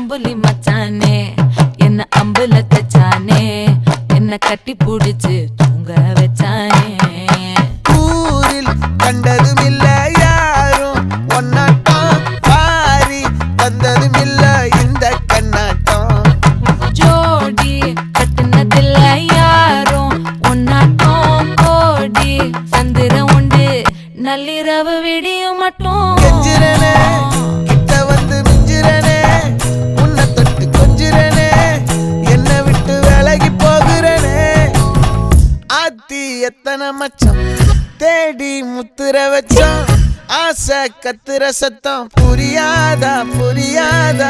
அம்புலி மச்சானே என்ன அம்புல தச்சானே என்ன கட்டி புடிச்சு தூங்க வச்சானே ஊரில் கண்டதும் இல்ல யாரும் ஒன்னாட்டம் பாரி வந்ததும் இல்ல இந்த கண்ணாட்டம் ஜோடி கட்டுனதில்ல யாரும் ஒன்னாட்டம் கோடி சந்திரம் உண்டு நள்ளிரவு விடியும் மட்டும் கெஞ்சிரனே கிட்ட வந்து மிஞ்சிரனே உன்னை தொட்டு கொஞ்சிரனே என்னை விட்டு விலகி போகிறனே ஆத்தி எத்தனை மச்சம் தேடி முத்துற வச்சோம் ஆசை கத்துற சத்தம் புரியாதா புரியாதா